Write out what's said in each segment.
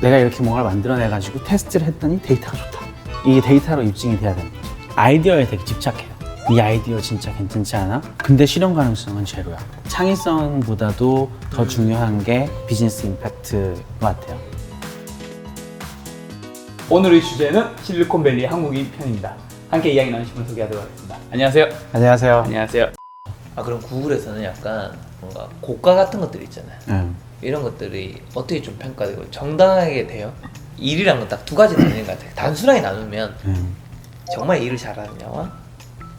내가 이렇게 뭔가를 만들어내가지고 테스트를 했더니 데이터가 좋다. 이게 데이터로 입증이 돼야 됩니다. 아이디어에 되게 집착해요. 이 아이디어 진짜 괜찮지 않아? 근데 실현 가능성은 제로야. 창의성보다도 더 중요한 게 비즈니스 임팩트인 것 같아요. 오늘의 주제는 실리콘밸리 한국인 편입니다. 함께 이야기 나누신 분 소개하도록 하겠습니다. 안녕하세요. 안녕하세요. 안녕하세요. 그럼 구글에서는 약간 뭔가 고가 같은 것들 있잖아요. 이런 것들이 어떻게 좀 평가되고 정당하게 돼요? 일이란 건 딱 두 가지 나뉘는 것 같아요. 단순하게 나누면 정말 일을 잘하느냐와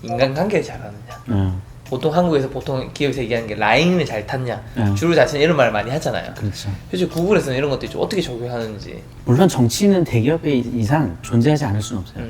인간관계를 잘하느냐. 보통 한국에서 보통 기업에서 얘기하는 게 라인을 잘 탔냐, 주로 자신은 이런 말을 많이 하잖아요. 그렇죠. 사실 구글에서는 이런 것들이 좀 어떻게 적용하는지. 물론 정치인은 대기업에 이상 존재하지 않을 수는 없어요.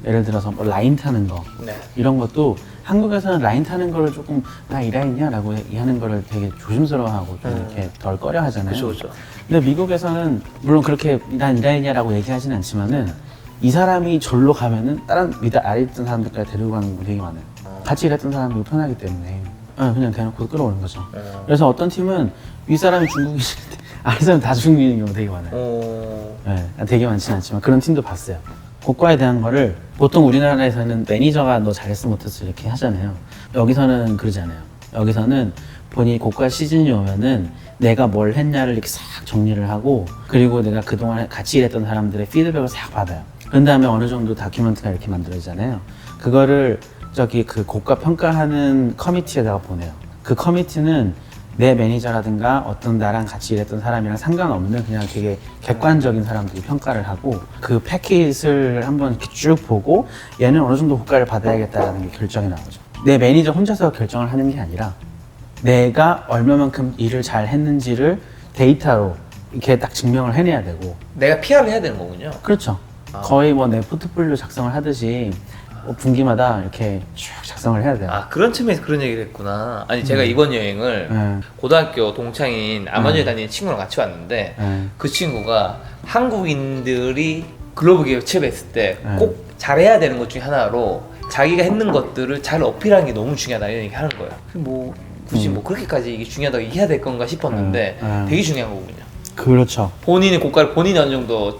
예를 들어서 뭐 라인 타는 거 네. 이런 것도 한국에서는 라인 타는 거를 조금 나 일하겠냐 라고 얘기하는 거를 되게 조심스러워하고 좀 이렇게 덜 꺼려 하잖아요. 그렇죠. 근데 미국에서는 물론 그렇게 난 일하겠냐라고 얘기하지는 않지만은 이 사람이 절로 가면은 다른 밑에 아래 있던 사람들까지 데리고 가는 경우 되게 많아요. 같이 일했던 사람들이 편하기 때문에 그냥 대놓고 끌어오는 거죠. 그래서 어떤 팀은 윗사람이 중국인일 때 아래 사람이 다 중국인인 경우 되게 많아요. 네, 되게 많지는 않지만 그런 팀도 봤어요. 고과에 대한 거를 보통 우리나라에서는 매니저가 너 잘했어 못했어 이렇게 하잖아요. 여기서는 그러지 않아요. 여기서는 본인이 고과 시즌이 오면은 내가 뭘 했냐를 이렇게 싹 정리를 하고 그리고 내가 그동안 같이 일했던 사람들의 피드백을 싹 받아요. 그런 다음에 어느 정도 다큐멘트가 이렇게 만들어지잖아요. 그거를 그 고과 평가하는 커미티에다가 보내요. 그 커미티는 내 매니저라든가 어떤 나랑 같이 일했던 사람이랑 상관없는 그냥 되게 객관적인 사람들이 평가를 하고 그 패킷을 한번 이렇게 쭉 보고 얘는 어느 정도 고가를 받아야겠다라는 게 결정이 나오죠. 내 매니저 혼자서 결정을 하는 게 아니라 내가 얼마만큼 일을 잘 했는지를 데이터로 이렇게 딱 증명을 해내야 되고. 내가 PR을 해야 되는 거군요. 그렇죠. 거의 뭐 내 포트폴리오 작성을 하듯이 분기마다 이렇게 쭉 작성을 해야 돼요. 그런 측면에서 그런 얘기를 했구나. 아니 제가 이번 여행을 고등학교 동창인 아마존에 다니는 친구랑 같이 왔는데 그 친구가 한국인들이 글로벌 기업 취업했을 때 꼭 잘해야 되는 것 중에 하나로 자기가 했는 것들을 잘 어필하는 게 너무 중요하다 이런 얘기 하는 거예요. 뭐 굳이 뭐 그렇게까지 이게 중요하다고 얘기해야 될 건가 싶었는데 되게 중요한 거군요. 그렇죠. 본인의 고가를 본인이 어느 정도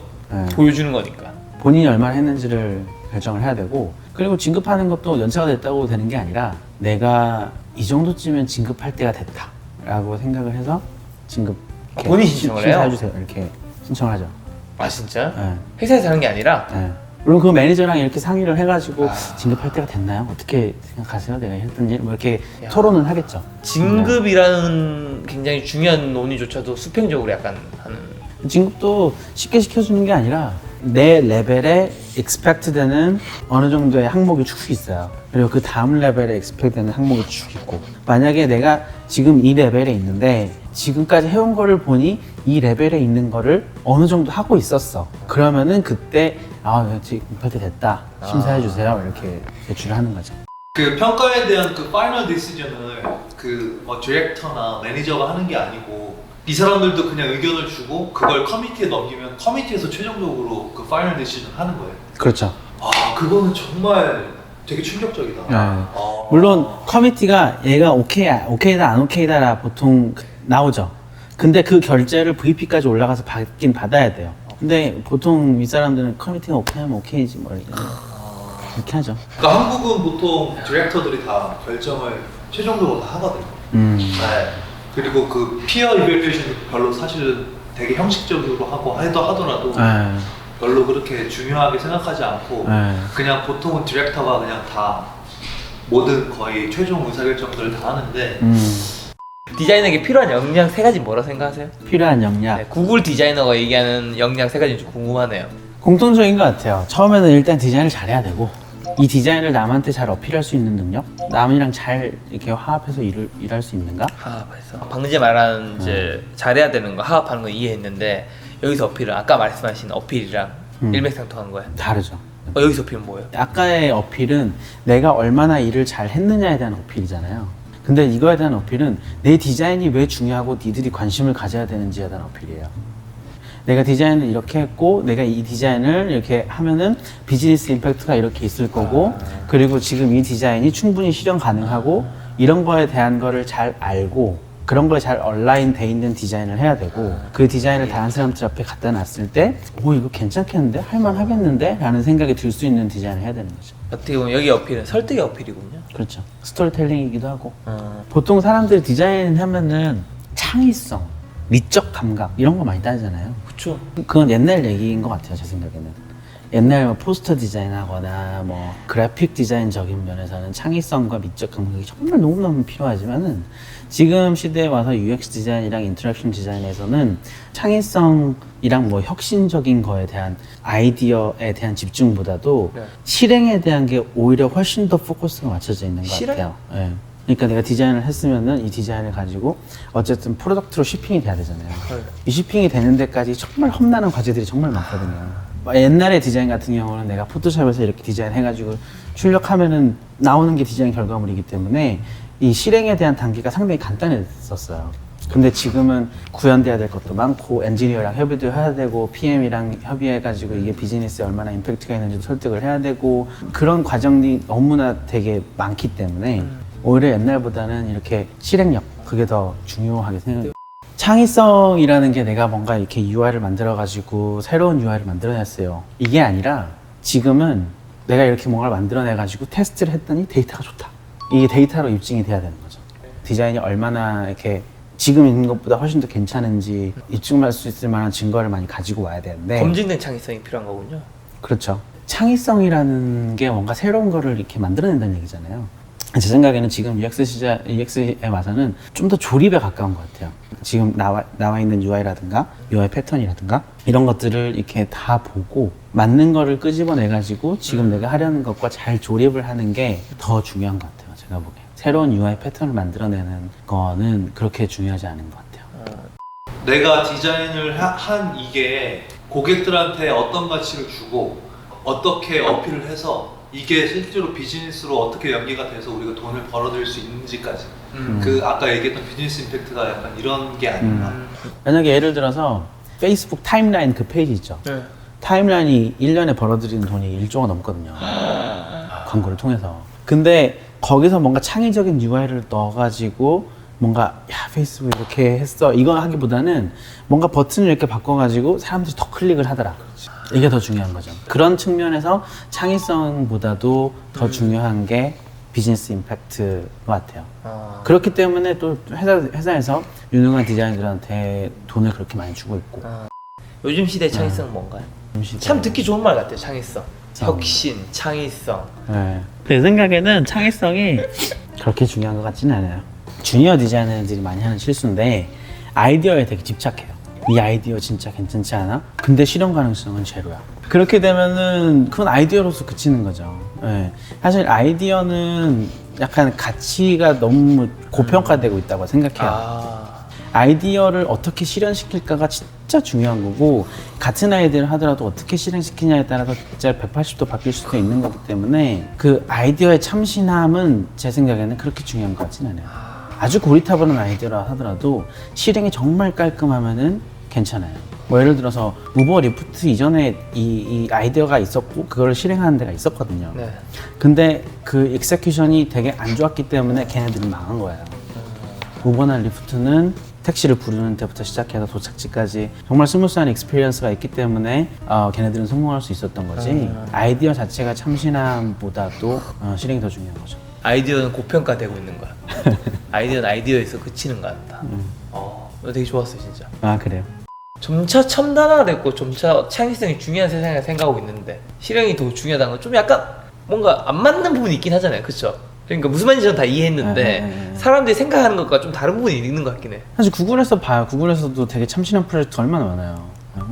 보여주는 거니까. 본인이 얼마나 했는지를 결정을 해야 되고 그리고 진급하는 것도 연차가 됐다고 되는 게 아니라 내가 이 정도쯤은 진급할 때가 됐다 라고 생각을 해서 진급 본인이 신청을 해요? 심사해주세요 이렇게 신청을 하죠. 진짜? 네. 회사에서 하는 게 아니라? 네. 물론 그 매니저랑 이렇게 상의를 해가지고 진급할 때가 됐나요? 어떻게 생각하세요? 내가 했던 일? 뭐 이렇게 토론은 하겠죠. 진급이라는 굉장히 중요한 논의조차도 수평적으로 약간 하는. 진급도 쉽게 시켜주는 게 아니라 내 레벨에 expect 되는 어느 정도의 항목이 쭉 있어요. 그리고 그 다음 레벨에 expect 되는 항목이 쭉 있고 만약에 내가 지금 이 레벨에 있는데 지금까지 해온 거를 보니 이 레벨에 있는 거를 어느 정도 하고 있었어. 그러면은 그때 지금 임팩트 됐다. 심사해 주세요. 이렇게 제출을 하는 거죠. 그 평가에 대한 그 파이널 디시전을 뭐 디렉터나 매니저가 하는 게 아니고 이 사람들도 그냥 의견을 주고 그걸 커미티에 넘기면 커미티에서 최종적으로 그 파이널 디시전을 하는 거예요. 그렇죠. 그거는 정말 되게 충격적이다. 물론 커미티가 얘가 오케이다 안 오케이다라 보통 나오죠. 근데 그 결제를 VP까지 올라가서 받긴 받아야 돼요. 근데 보통 윗사람들은 커미티가 오케이하면 오케이지 뭐 이렇게 하죠. 그러니까 한국은 보통 디렉터들이 다 결정을 최종적으로 다 하거든요. 네. 그리고 그 피어 이밸리에이션도 별로 사실은 되게 형식적으로 하더라도 별로 그렇게 중요하게 생각하지 않고 그냥 보통은 디렉터가 그냥 다 모든 거의 최종 의사결정들을 다 하는데 디자이너에게 필요한 역량 세 가지 뭐라고 생각하세요? 필요한 역량. 네, 구글 디자이너가 얘기하는 역량 세 가지 좀 궁금하네요. 공통적인 것 같아요. 처음에는 일단 디자인을 잘해야 되고 이 디자인을 남한테 잘 어필할 수 있는 능력? 남이랑 잘 이렇게 화합해서 일할 수 있는가? 화합해서. 방금 전에 말한 이제 잘해야 되는 거, 화합하는 거 이해했는데 여기서 어필은 아까 말씀하신 어필이랑 일맥상통한 거예요? 다르죠. 여기서 어필은 뭐예요? 아까의 어필은 내가 얼마나 일을 잘 했느냐에 대한 어필이잖아요. 근데 이거에 대한 어필은 내 디자인이 왜 중요하고 니들이 관심을 가져야 되는지에 대한 어필이에요. 내가 디자인을 이렇게 했고 내가 이 디자인을 이렇게 하면은 비즈니스 임팩트가 이렇게 있을 거고 그리고 지금 이 디자인이 충분히 실현 가능하고 이런 거에 대한 거를 잘 알고 그런 걸 잘 얼라인 돼 있는 디자인을 해야 되고 그 디자인을 다른 사람들 앞에 갖다 놨을 때 이거 괜찮겠는데? 할만하겠는데? 라는 생각이 들 수 있는 디자인을 해야 되는 거죠. 어떻게 보면 여기 어필은 설득의 어필이군요. 그렇죠. 스토리텔링이기도 하고 보통 사람들이 디자인 하면은 창의성, 미적 감각 이런 거 많이 따지잖아요. 그쵸. 그건 옛날 얘기인 것 같아요, 제 생각에는. 옛날 뭐 포스터 디자인하거나 뭐 그래픽 디자인적인 면에서는 창의성과 미적 감각이 정말 너무너무 필요하지만은 지금 시대에 와서 UX 디자인이랑 인터랙션 디자인에서는 창의성이랑 뭐 혁신적인 거에 대한 아이디어에 대한 집중보다도 네. 실행에 대한 게 오히려 훨씬 더 포커스가 맞춰져 있는 것 실행? 같아요. 예. 그러니까 내가 디자인을 했으면은 이 디자인을 가지고 어쨌든 프로덕트로 shipping이 돼야 되잖아요. 이 shipping이 되는 데까지 정말 험난한 과제들이 정말 많거든요. 옛날의 디자인 같은 경우는 내가 포토샵에서 이렇게 디자인 해가지고 출력하면은 나오는 게 디자인 결과물이기 때문에 이 실행에 대한 단계가 상당히 간단했었어요. 근데 지금은 구현돼야 될 것도 많고 엔지니어랑 협의도 해야 되고 PM이랑 협의해가지고 이게 비즈니스에 얼마나 임팩트가 있는지 설득을 해야 되고 그런 과정이 너무나 되게 많기 때문에 오히려 옛날보다는 이렇게 실행력 그게 더 중요하게 생각해요. 창의성이라는 게 내가 뭔가 이렇게 UI를 만들어가지고 새로운 UI를 만들어냈어요. 이게 아니라 지금은 내가 이렇게 뭔가를 만들어내가지고 테스트를 했더니 데이터가 좋다. 이게 데이터로 입증이 돼야 되는 거죠. 디자인이 얼마나 이렇게 지금 있는 것보다 훨씬 더 괜찮은지 입증할 수 있을 만한 증거를 많이 가지고 와야 되는데 검증된 창의성이 필요한 거군요. 그렇죠. 창의성이라는 게 뭔가 새로운 거를 이렇게 만들어낸다는 얘기잖아요. 제 생각에는 지금 UX에 와서는 좀 더 조립에 가까운 것 같아요. 지금 나와 있는 UI라든가 UI 패턴이라든가 이런 것들을 이렇게 다 보고 맞는 거를 끄집어내가지고 지금 내가 하려는 것과 잘 조립을 하는 게 더 중요한 것 같아요. 제가 보기엔. 새로운 UI 패턴을 만들어내는 거는 그렇게 중요하지 않은 것 같아요. 내가 디자인을 한 이게 고객들한테 어떤 가치를 주고 어떻게 어필을 해서 이게 실제로 비즈니스로 어떻게 연계가 돼서 우리가 돈을 벌어들일 수 있는지까지 그 아까 얘기했던 비즈니스 임팩트가 약간 이런 게 아닌가. 만약에 예를 들어서 페이스북 타임라인 그 페이지 있죠. 네. 타임라인이 1년에 벌어들이는 돈이 1조가 넘거든요. 광고를 통해서. 근데 거기서 뭔가 창의적인 UI를 넣어가지고 뭔가 야 페이스북 이렇게 했어 이거 하기보다는 뭔가 버튼을 이렇게 바꿔가지고 사람들이 더 클릭을 하더라. 이게 더 중요한 거죠. 그런 측면에서 창의성보다도 더 중요한 게 비즈니스 임팩트인 것 같아요. 그렇기 때문에 또 회사에서 유능한 디자이너들한테 돈을 그렇게 많이 주고 있고. 요즘 시대의 창의성은 뭔가요? 참 듣기 좋은 말 같아요. 창의성, 혁신, 창의성. 네. 제 생각에는 창의성이 그렇게 중요한 것 같지는 않아요. 주니어 디자이너들이 많이 하는 실수인데 아이디어에 되게 집착해요. 이 아이디어 진짜 괜찮지 않아? 근데 실현 가능성은 제로야. 그렇게 되면은 그건 아이디어로서 그치는 거죠. 네. 사실 아이디어는 약간 가치가 너무 고평가되고 있다고 생각해요. 아이디어를 어떻게 실현시킬까가 진짜 중요한 거고 같은 아이디어를 하더라도 어떻게 실행시키냐에 따라서 진짜 180도 바뀔 수도 있는 거기 때문에 그 아이디어의 참신함은 제 생각에는 그렇게 중요한 것 같지는 않아요. 아주 고리타분한 아이디어라 하더라도 실행이 정말 깔끔하면은 괜찮아요. 뭐 예를 들어서 우버 리프트 이전에 이 아이디어가 있었고 그거를 실행하는 데가 있었거든요. 네. 근데 그 익세큐션이 되게 안 좋았기 때문에 걔네들이 망한 거예요. 우버나 리프트는 택시를 부르는 데부터 시작해서 도착지까지 정말 스무스한 익스피리언스가 있기 때문에 걔네들은 성공할 수 있었던 거지 아이디어 자체가 참신함보다도 실행이 더 중요한 거죠. 아이디어는 고평가되고 있는 거야. 아이디어는 아이디어에서 그치는 것 같다. 되게 좋았어요 진짜. 아 그래요? 점차 첨단화됐고 점차 창의성이 중요한 세상에 생각하고 있는데 실행이 더 중요하다는 건 좀 약간 뭔가 안 맞는 부분이 있긴 하잖아요. 그쵸? 그러니까 무슨 말인지 저는 다 이해했는데 사람들이 생각하는 것과 좀 다른 부분이 있는 것 같긴 해. 사실 구글에서 봐요. 구글에서도 되게 참신한 프로젝트 얼마나 많아요.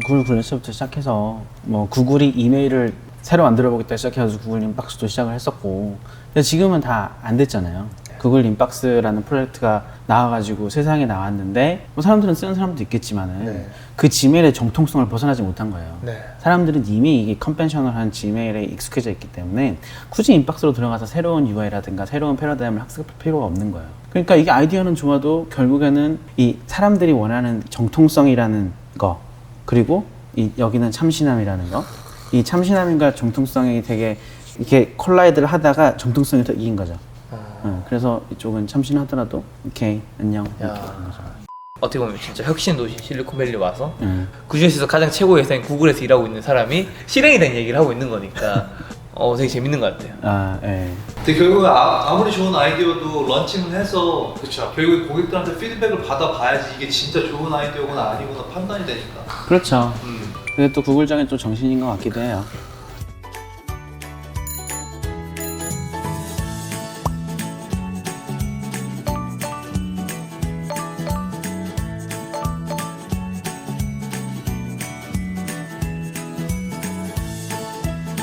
구글 글래스부터 시작해서 뭐 구글이 이메일을 새로 만들어보겠다 시작해서 구글 인박스도 시작을 했었고 근데 지금은 다 안 됐잖아요. 구글 인박스라는 프로젝트가 나와가지고 세상에 나왔는데 뭐 사람들은 쓰는 사람도 있겠지만은 그 지메일의 정통성을 벗어나지 못한 거예요. 사람들은 이미 이게 컨벤셔널한 지메일에 익숙해져 있기 때문에 굳이 인박스로 들어가서 새로운 UI라든가 새로운 패러다임을 학습할 필요가 없는 거예요. 그러니까 이게 아이디어는 좋아도 결국에는 이 사람들이 원하는 정통성이라는 거 그리고 여기는 참신함이라는 거 이 참신함과 정통성이 되게 이렇게 콜라이드를 하다가 정통성이 더 이긴 거죠. 그래서 이쪽은 참신하더라도 오케이 안녕 이렇게 야. 하는 거죠. 어떻게 보면 진짜 혁신 도시 실리콘밸리 와서 그 중에서 가장 최고의 회사인 구글에서 일하고 있는 사람이 실행에 대한 얘기를 하고 있는 거니까 되게 재밌는 것 같아요. 아, 예. 근데 결국에 아무리 좋은 아이디어도 런칭을 해서 그렇죠. 결국에 고객들한테 피드백을 받아봐야지 이게 진짜 좋은 아이디어구나 아니구나 판단이 되니까. 그렇죠. 그게 또 구글적인 또 정신인 것 같기도 해요.